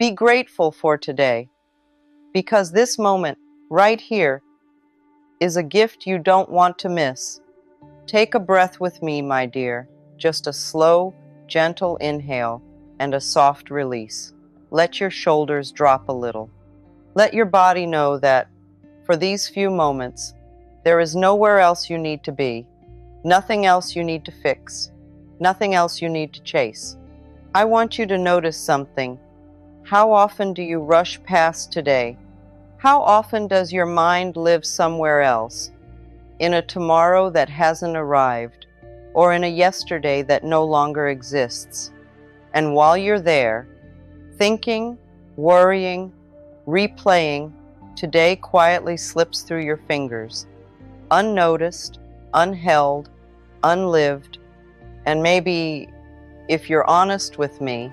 Be grateful for today, because this moment, right here, is a gift you don't want to miss. Take a breath with me, my dear. Just a slow, gentle inhale and a soft release. Let your shoulders drop a little. Let your body know that, for these few moments, there is nowhere else you need to be, nothing else you need to fix, nothing else you need to chase. I want you to notice something. How often do you rush past today? How often does your mind live somewhere else, in a tomorrow that hasn't arrived, or in a yesterday that no longer exists? And while you're there, thinking, worrying, replaying, today quietly slips through your fingers, unnoticed, unheld, unlived, and maybe, if you're honest with me,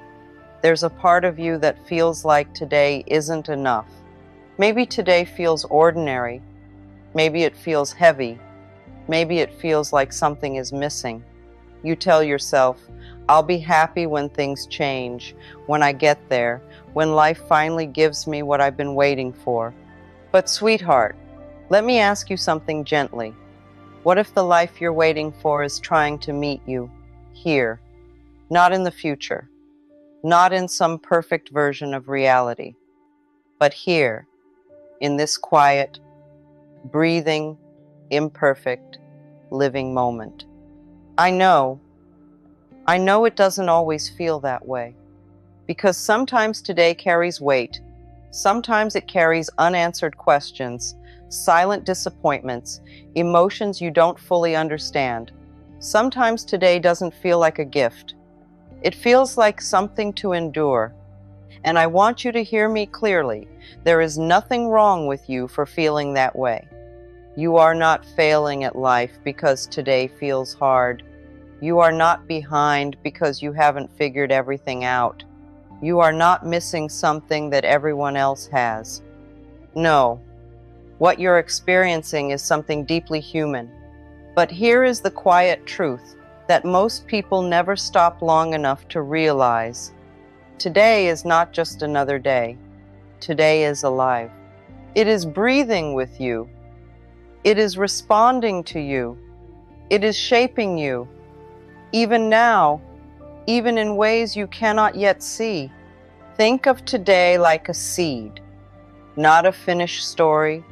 there's a part of you that feels like today isn't enough. Maybe today feels ordinary. Maybe it feels heavy. Maybe it feels like something is missing. You tell yourself, I'll be happy when things change, when I get there, when life finally gives me what I've been waiting for. But sweetheart, let me ask you something gently. What if the life you're waiting for is trying to meet you here, not in the future, not in some perfect version of reality, but here, in this quiet, breathing, imperfect, living moment? I know it doesn't always feel that way, because sometimes today carries weight. Sometimes it carries unanswered questions, silent disappointments, emotions you don't fully understand. Sometimes today doesn't feel like a gift. It feels like something to endure. And I want you to hear me clearly. There is nothing wrong with you for feeling that way. You are not failing at life because today feels hard. You are not behind because you haven't figured everything out. You are not missing something that everyone else has. No, what you're experiencing is something deeply human. But here is the quiet truth that most people never stop long enough to realize. Today is not just another day. Today is alive. It is breathing with you. It is responding to you. It is shaping you. Even now, even in ways you cannot yet see. Think of today like a seed, not a finished story,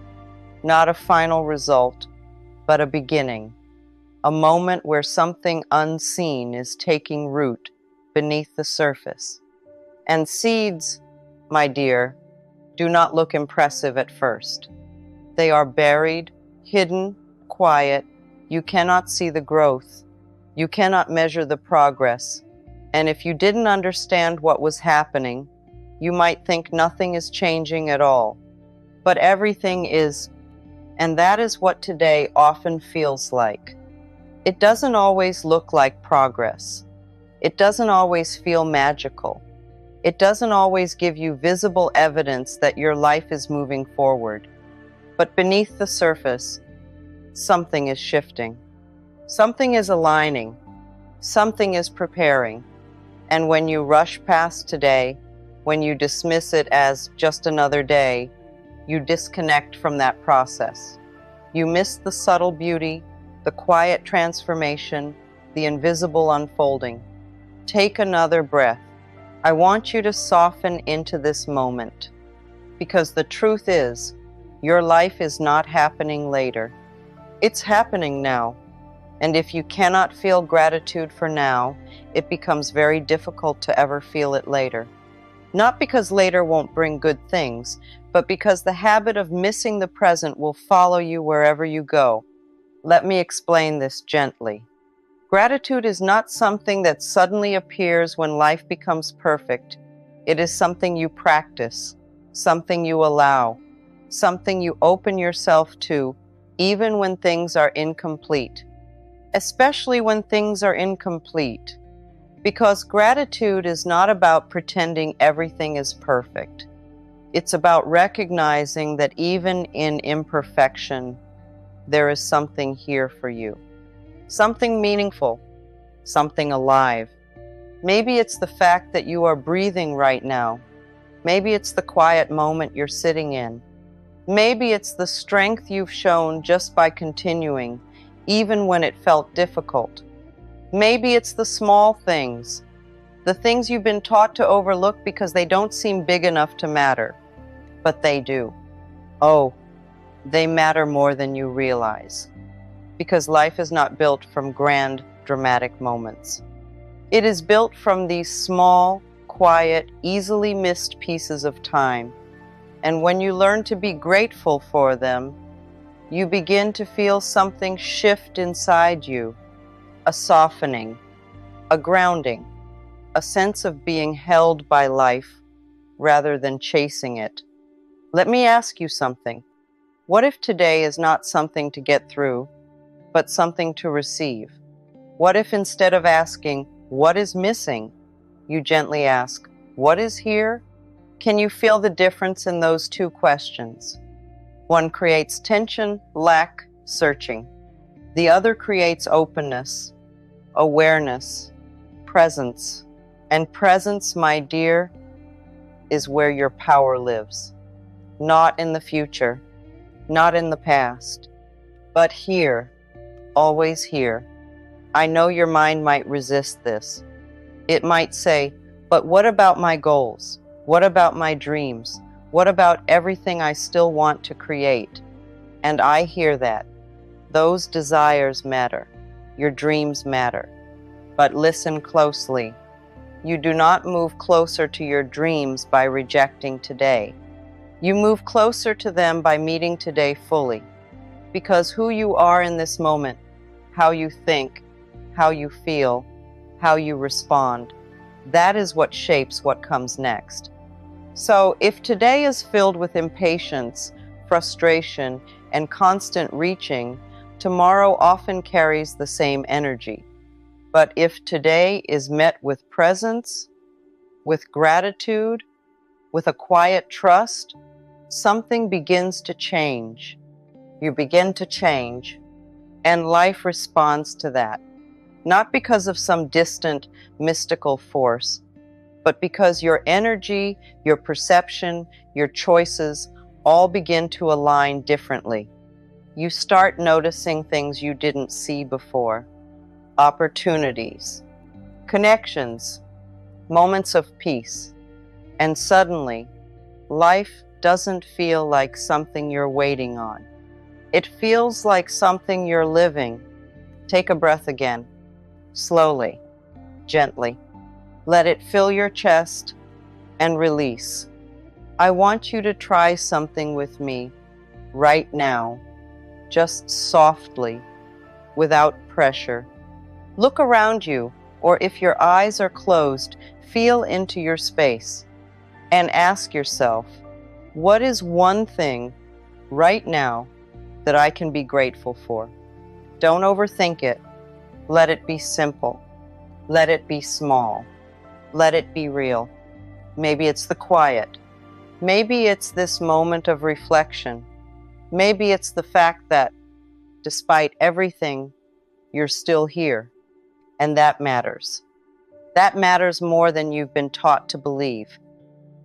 not a final result, but a beginning. A moment where something unseen is taking root beneath the surface. And seeds, my dear, do not look impressive at first. They are buried, hidden, quiet. You cannot see the growth. You cannot measure the progress. And if you didn't understand what was happening, you might think nothing is changing at all. But everything is, and that is what today often feels like. It doesn't always look like progress. It doesn't always feel magical. It doesn't always give you visible evidence that your life is moving forward. But beneath the surface, something is shifting. Something is aligning. Something is preparing. And when you rush past today, when you dismiss it as just another day, you disconnect from that process. You miss the subtle beauty, the quiet transformation, the invisible unfolding. Take another breath. I want you to soften into this moment, because the truth is, your life is not happening later. It's happening now. And if you cannot feel gratitude for now, it becomes very difficult to ever feel it later. Not because later won't bring good things, but because the habit of missing the present will follow you wherever you go. Let me explain this gently. Gratitude is not something that suddenly appears when life becomes perfect. It is something you practice, something you allow, something you open yourself to, even when things are incomplete. Especially when things are incomplete. Because gratitude is not about pretending everything is perfect. It's about recognizing that even in imperfection, there is something here for you. Something meaningful, something alive. Maybe it's the fact that you are breathing right now. Maybe it's the quiet moment you're sitting in. Maybe it's the strength you've shown just by continuing, even when it felt difficult. Maybe it's the small things, the things you've been taught to overlook because they don't seem big enough to matter. But they do. Oh, they matter more than you realize. Because life is not built from grand, dramatic moments. It is built from these small, quiet, easily missed pieces of time. And when you learn to be grateful for them, you begin to feel something shift inside you, a softening, a grounding, a sense of being held by life rather than chasing it. Let me ask you something. What if today is not something to get through, but something to receive? What if instead of asking, what is missing, you gently ask, what is here? Can you feel the difference in those two questions? One creates tension, lack, searching. The other creates openness, awareness, presence. And presence, my dear, is where your power lives. Not in the future, not in the past, but here, always here. I know your mind might resist this. It might say, but what about my goals? What about my dreams? What about everything I still want to create? And I hear that. Those desires matter. Your dreams matter. But listen closely. You do not move closer to your dreams by rejecting today. You move closer to them by meeting today fully. Because who you are in this moment, how you think, how you feel, how you respond, that is what shapes what comes next. So if today is filled with impatience, frustration, and constant reaching, tomorrow often carries the same energy. But if today is met with presence, with gratitude, with a quiet trust, something begins to change. You begin to change, and life responds to that. Not because of some distant, mystical force, but because your energy, your perception, your choices all begin to align differently. You start noticing things you didn't see before. Opportunities, connections, moments of peace. And suddenly, life doesn't feel like something you're waiting on. It feels like something you're living. Take a breath again, slowly, gently. Let it fill your chest and release. I want you to try something with me right now, just softly, without pressure. Look around you, or if your eyes are closed, feel into your space and ask yourself, what is one thing right now that I can be grateful for? Don't overthink it. Let it be simple. Let it be small. Let it be real. Maybe it's the quiet. Maybe it's this moment of reflection. Maybe it's the fact that, despite everything, you're still here. And that matters. That matters more than you've been taught to believe.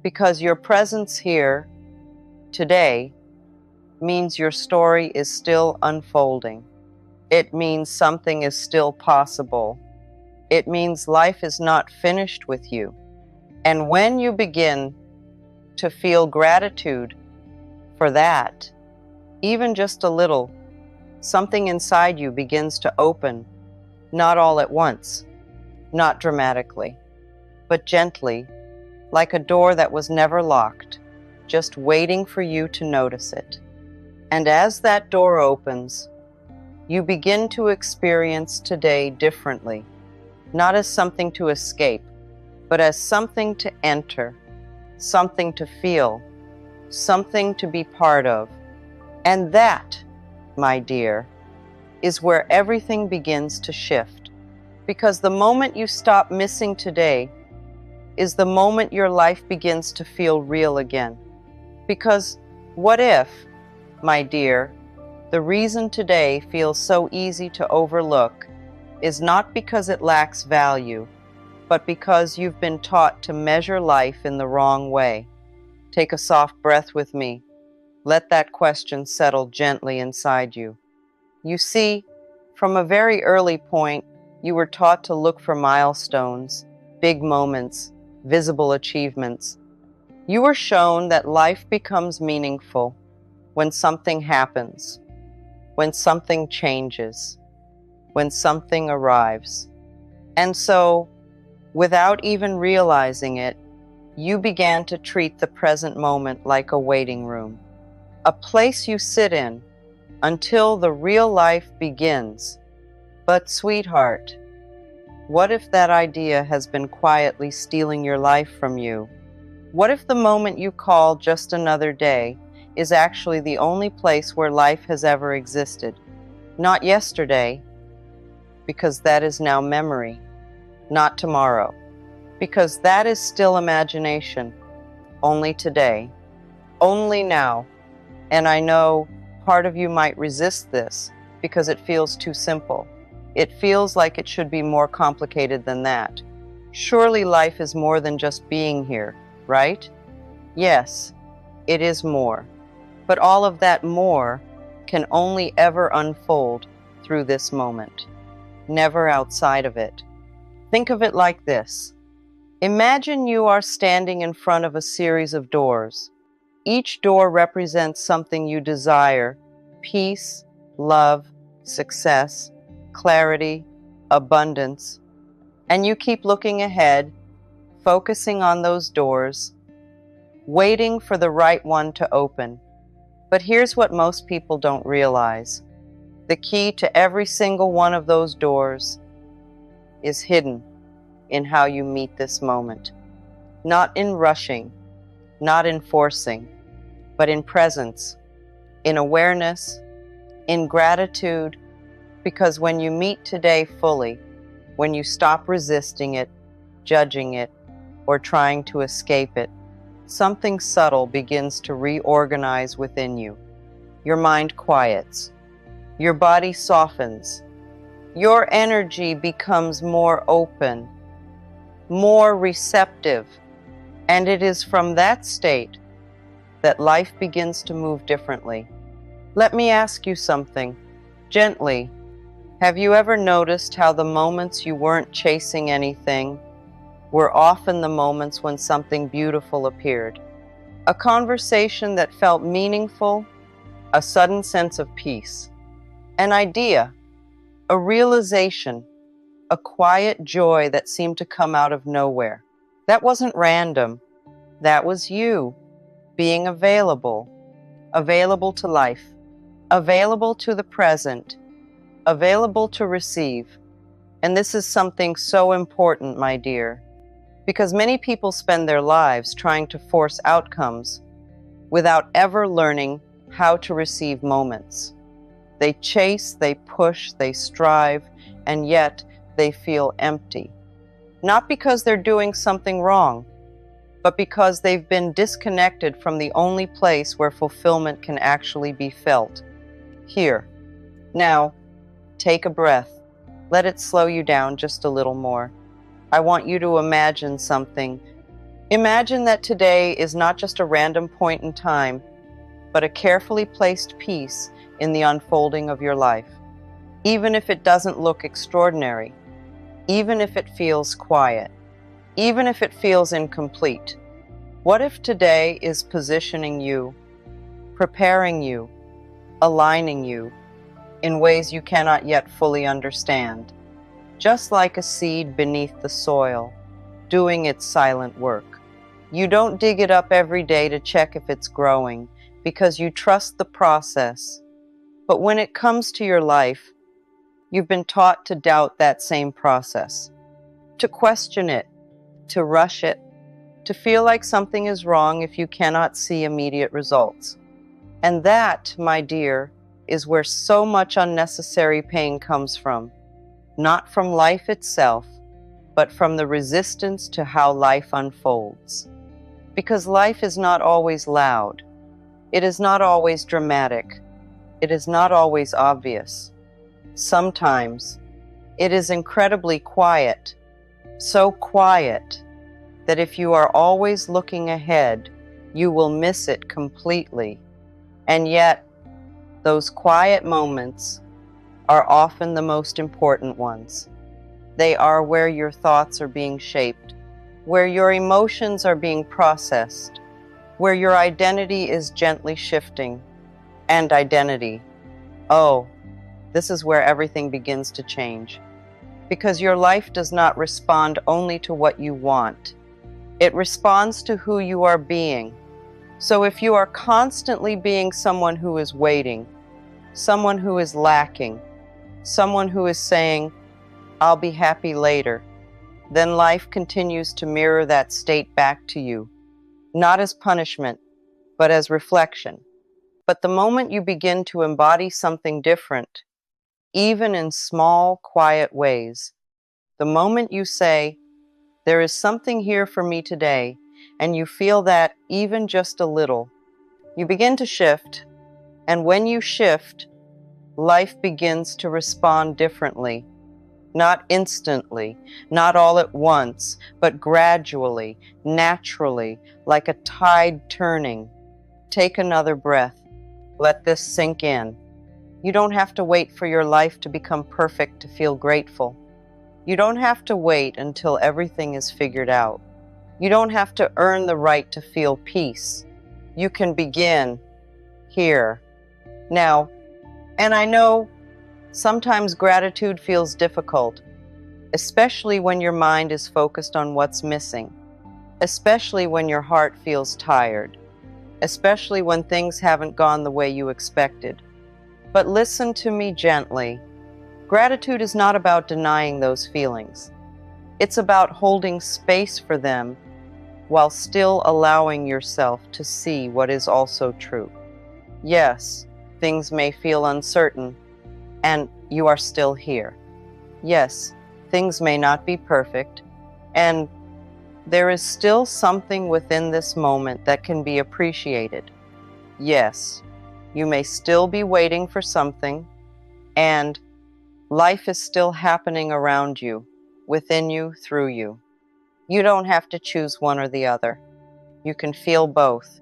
Because your presence here, today, means your story is still unfolding. It means something is still possible. It means life is not finished with you. And when you begin to feel gratitude for that, even just a little, something inside you begins to open, not all at once, not dramatically, but gently, like a door that was never locked, just waiting for you to notice it. And as that door opens, you begin to experience today differently, not as something to escape, but as something to enter, something to feel, something to be part of. And that, my dear, is where everything begins to shift. Because the moment you stop missing today is the moment your life begins to feel real again. Because what if, my dear, the reason today feels so easy to overlook is not because it lacks value, but because you've been taught to measure life in the wrong way. Take a soft breath with me. Let that question settle gently inside you. You see, from a very early point, you were taught to look for milestones, big moments, visible achievements. You were shown that life becomes meaningful when something happens, when something changes, when something arrives. And so, without even realizing it, you began to treat the present moment like a waiting room, a place you sit in until the real life begins. But sweetheart, what if that idea has been quietly stealing your life from you? What if the moment you call just another day is actually the only place where life has ever existed? Not yesterday, because that is now memory. Not tomorrow, because that is still imagination. Only today. Only now. And I know part of you might resist this because it feels too simple. It feels like it should be more complicated than that. Surely life is more than just being here, right? Yes, it is more. But all of that more can only ever unfold through this moment, never outside of it. Think of it like this. Imagine you are standing in front of a series of doors. Each door represents something you desire: peace, love, success, clarity, abundance. And you keep looking ahead, focusing on those doors, waiting for the right one to open. But here's what most people don't realize. The key to every single one of those doors is hidden in how you meet this moment. Not in rushing, not in forcing, but in presence, in awareness, in gratitude, because when you meet today fully, when you stop resisting it, judging it, or trying to escape it, something subtle begins to reorganize within you. Your mind quiets, your body softens, your energy becomes more open, more receptive, and it is from that state that life begins to move differently. Let me ask you something, gently. Have you ever noticed how the moments you weren't chasing anything were often the moments when something beautiful appeared? A conversation that felt meaningful, a sudden sense of peace, an idea, a realization, a quiet joy that seemed to come out of nowhere. That wasn't random. That was you being available, available to life, available to the present, available to receive. And this is something so important, my dear, because many people spend their lives trying to force outcomes without ever learning how to receive moments. They chase, they push, they strive, and yet they feel empty. Not because they're doing something wrong, but because they've been disconnected from the only place where fulfillment can actually be felt. Here. Now, take a breath. Let it slow you down just a little more. I want you to imagine something. Imagine that today is not just a random point in time, but a carefully placed piece in the unfolding of your life. Even if it doesn't look extraordinary, even if it feels quiet, even if it feels incomplete. What if today is positioning you, preparing you, aligning you in ways you cannot yet fully understand, just like a seed beneath the soil, doing its silent work. You don't dig it up every day to check if it's growing, because you trust the process. But when it comes to your life, you've been taught to doubt that same process, to question it, to rush it, to feel like something is wrong if you cannot see immediate results. And that, my dear, is where so much unnecessary pain comes from. Not from life itself, but from the resistance to how life unfolds. Because life is not always loud. It is not always dramatic. It is not always obvious. Sometimes it is incredibly quiet, so quiet that if you are always looking ahead, You will miss it completely. And yet, those quiet moments are often the most important ones. They are where your thoughts are being shaped, where your emotions are being processed, where your identity is gently shifting. And identity, oh, this is where everything begins to change. Because your life does not respond only to what you want. It responds to who you are being. So if you are constantly being someone who is waiting, someone who is lacking, someone who is saying, I'll be happy later, then life continues to mirror that state back to you, not as punishment, but as reflection. But the moment you begin to embody something different, even in small, quiet ways, the moment you say, there is something here for me today, and you feel that even just a little, you begin to shift. And when you shift, life begins to respond differently. Not instantly, not all at once, but gradually, naturally, like a tide turning. Take another breath. Let this sink in. You don't have to wait for your life to become perfect to feel grateful. You don't have to wait until everything is figured out. You don't have to earn the right to feel peace. You can begin here, now. And I know sometimes gratitude feels difficult, especially when your mind is focused on what's missing, especially when your heart feels tired, especially when things haven't gone the way you expected. But listen to me gently. Gratitude is not about denying those feelings. It's about holding space for them while still allowing yourself to see what is also true. Yes, things may feel uncertain, and you are still here. Yes, things may not be perfect, and there is still something within this moment that can be appreciated. Yes, you may still be waiting for something, and life is still happening around you, within you, through you. You don't have to choose one or the other. You can feel both.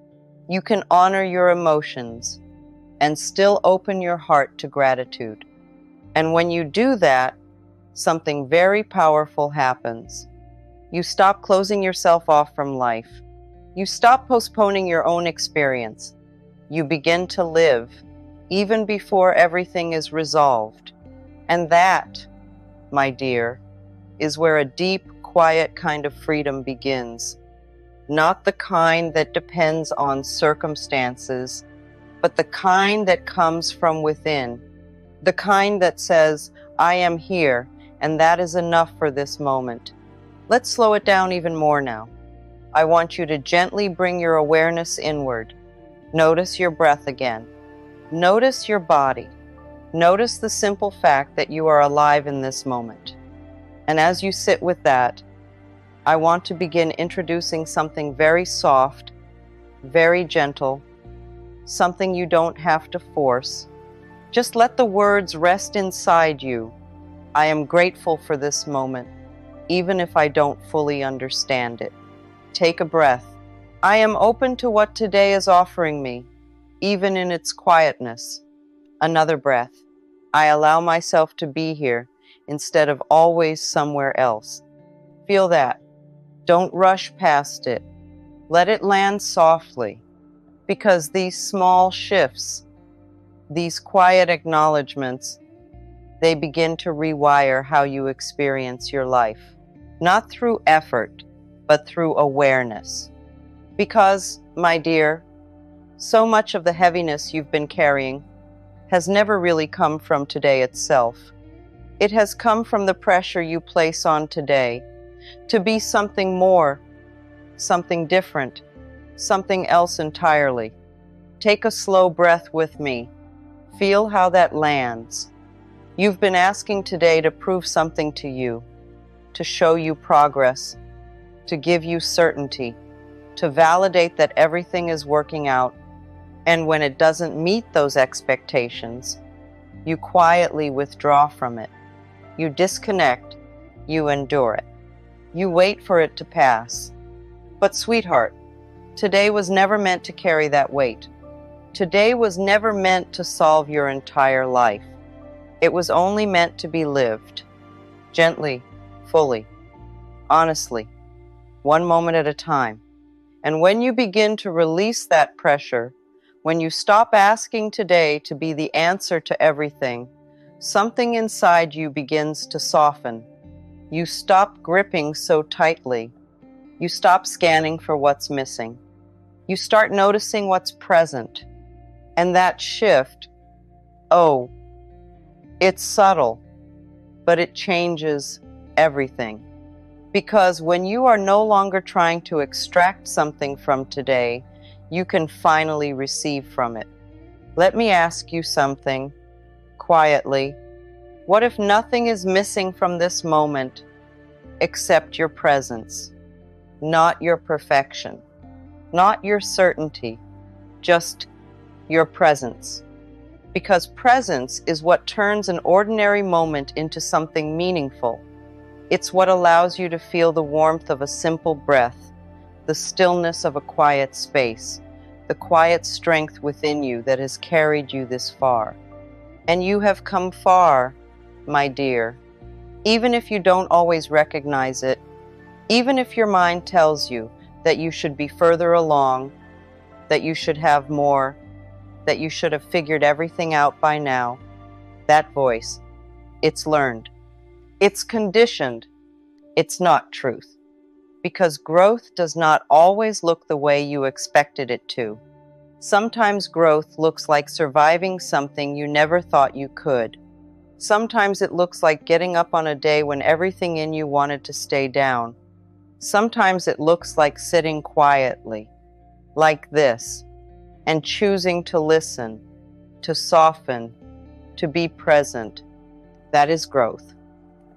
You can honor your emotions and still open your heart to gratitude. And when you do that, something very powerful happens. You stop closing yourself off from life. You stop postponing your own experience. You begin to live, even before everything is resolved. And that, my dear, is where a deep, quiet kind of freedom begins. Not the kind that depends on circumstances, but the kind that comes from within. The kind that says, I am here, and that is enough for this moment. Let's slow it down even more now. I want you to gently bring your awareness inward. Notice your breath again. Notice your body. Notice the simple fact that you are alive in this moment. And as you sit with that, I want to begin introducing something very soft, very gentle, something you don't have to force. Just let the words rest inside you. I am grateful for this moment, even if I don't fully understand it. Take a breath. I am open to what today is offering me, even in its quietness. Another breath. I allow myself to be here instead of always somewhere else. Feel that. Don't rush past it. Let it land softly, because these small shifts, these quiet acknowledgments, they begin to rewire how you experience your life. Not through effort, but through awareness. Because, my dear, so much of the heaviness you've been carrying has never really come from today itself. It has come from the pressure you place on today to be something more, something different, something else entirely. Take a slow breath with me. Feel how that lands. You've been asking today to prove something to you, to show you progress, to give you certainty, to validate that everything is working out. And when it doesn't meet those expectations, you quietly withdraw from it. You disconnect, you endure it. You wait for it to pass. But sweetheart, Today was never meant to carry that weight. Today was never meant to solve your entire life. It was only meant to be lived, gently, fully, honestly, one moment at a time. And when you begin to release that pressure, when you stop asking today to be the answer to everything, something inside you begins to soften. You stop gripping so tightly. You stop scanning for what's missing. You start noticing what's present. And that shift, oh, it's subtle, but it changes everything. Because when you are no longer trying to extract something from today, you can finally receive from it. Let me ask you something, quietly. What if nothing is missing from this moment except your presence? Not your perfection, not your certainty, just your presence. Because presence is what turns an ordinary moment into something meaningful. It's what allows you to feel the warmth of a simple breath, the stillness of a quiet space, the quiet strength within you that has carried you this far. And you have come far, my dear, even if you don't always recognize it, even if your mind tells you that you should be further along, that you should have more, that you should have figured everything out by now. That voice, it's learned. It's conditioned. It's not truth. Because growth does not always look the way you expected it to. Sometimes growth looks like surviving something you never thought you could. Sometimes it looks like getting up on a day when everything in you wanted to stay down. Sometimes it looks like sitting quietly, like this, and choosing to listen, to soften, to be present. That is growth.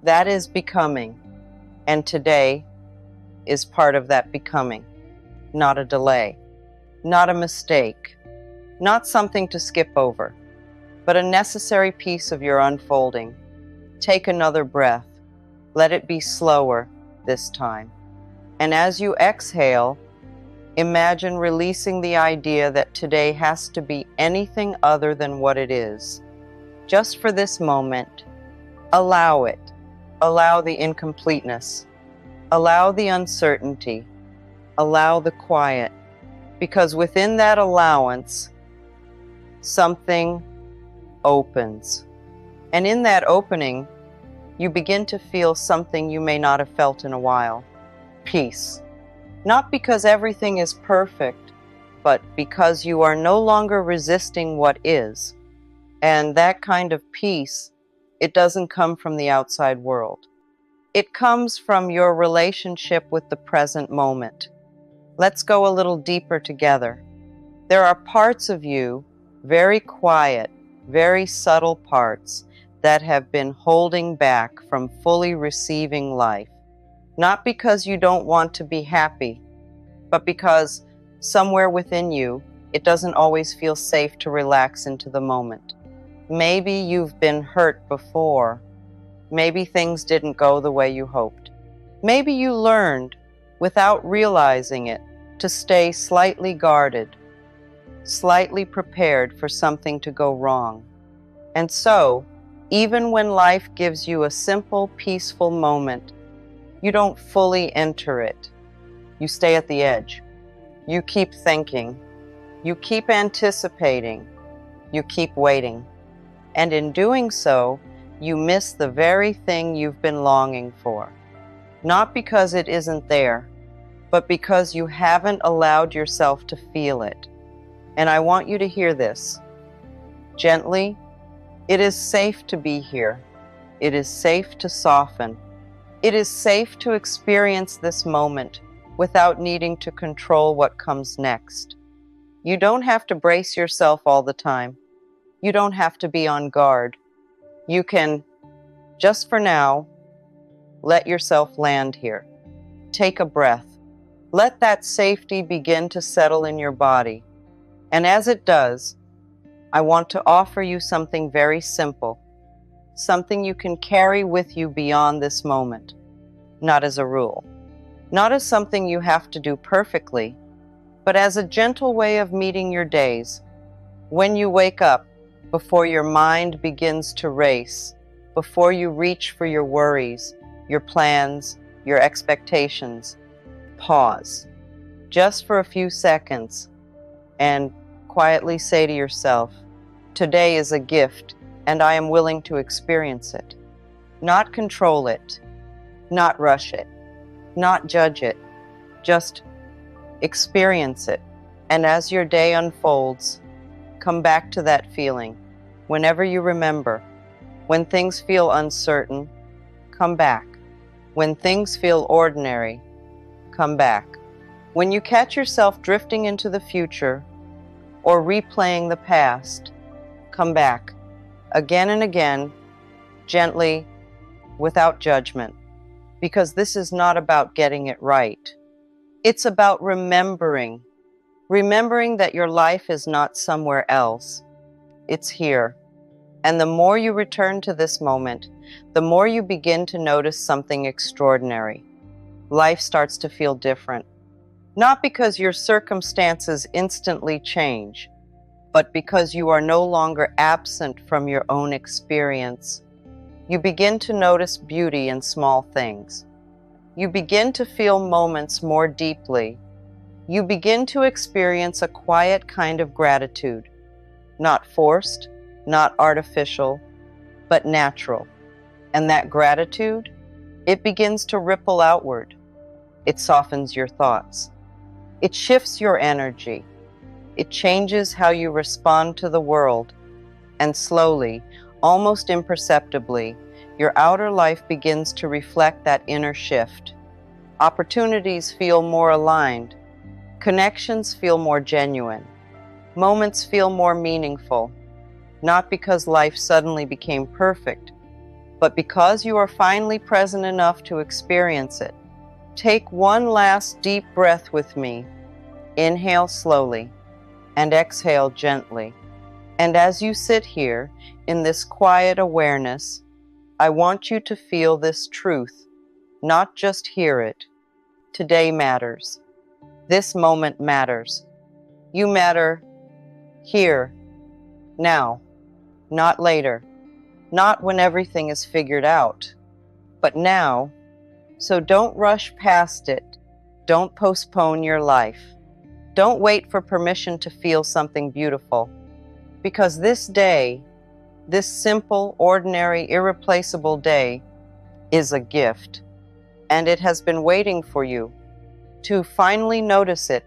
That is becoming. And today is part of that becoming, not a delay, not a mistake, not something to skip over, but a necessary piece of your unfolding. Take another breath. Let it be slower this time. And as you exhale, imagine releasing the idea that today has to be anything other than what it is. Just for this moment, allow it. Allow the incompleteness. Allow the uncertainty. Allow the quiet. Because within that allowance, something opens. And in that opening, you begin to feel something you may not have felt in a while. Peace. Not because everything is perfect, but because you are no longer resisting what is. And that kind of peace, it doesn't come from the outside world. It comes from your relationship with the present moment. Let's go a little deeper together. There are parts of you, very quiet, very subtle parts, that have been holding back from fully receiving life. Not because you don't want to be happy, but because somewhere within you, it doesn't always feel safe to relax into the moment. Maybe you've been hurt before. Maybe things didn't go the way you hoped. Maybe you learned, without realizing it, to stay slightly guarded, slightly prepared for something to go wrong. And so, even when life gives you a simple, peaceful moment, you don't fully enter it. You stay at the edge. You keep thinking. You keep anticipating. You keep waiting. And in doing so, you miss the very thing you've been longing for. Not because it isn't there, but because you haven't allowed yourself to feel it. And I want you to hear this. Gently, it is safe to be here. It is safe to soften. It is safe to experience this moment without needing to control what comes next. You don't have to brace yourself all the time. You don't have to be on guard. You can, just for now, let yourself land here. Take a breath. Let that safety begin to settle in your body. And as it does, I want to offer you something very simple, something you can carry with you beyond this moment, not as a rule, not as something you have to do perfectly, but as a gentle way of meeting your days. When you wake up, before your mind begins to race, before you reach for your worries, your plans, your expectations, pause just for a few seconds and quietly say to yourself, today is a gift and I am willing to experience it. Not control it, not rush it, not judge it, just experience it. And as your day unfolds, come back to that feeling. Whenever you remember, when things feel uncertain, come back. When things feel ordinary, come back. When you catch yourself drifting into the future or replaying the past, come back. Again and again, gently, without judgment. Because this is not about getting it right. It's about remembering that your life is not somewhere else. It's here. And the more you return to this moment, the more you begin to notice something extraordinary. Life starts to feel different. Not because your circumstances instantly change, but because you are no longer absent from your own experience. You begin to notice beauty in small things. You begin to feel moments more deeply. You begin to experience a quiet kind of gratitude, not forced, not artificial, but natural. And that gratitude, it begins to ripple outward. It softens your thoughts. It shifts your energy. It changes how you respond to the world. And slowly, almost imperceptibly, your outer life begins to reflect that inner shift. Opportunities feel more aligned. Connections feel more genuine. Moments feel more meaningful. Not because life suddenly became perfect, but because you are finally present enough to experience it. Take one last deep breath with me. Inhale slowly and exhale gently. And as you sit here in this quiet awareness, I want you to feel this truth, not just hear it. Today matters. This moment matters. You matter here, now, not later, not when everything is figured out, but now. So don't rush past it. Don't postpone your life. Don't wait for permission to feel something beautiful. Because this day, this simple, ordinary, irreplaceable day, is a gift. And it has been waiting for you to finally notice it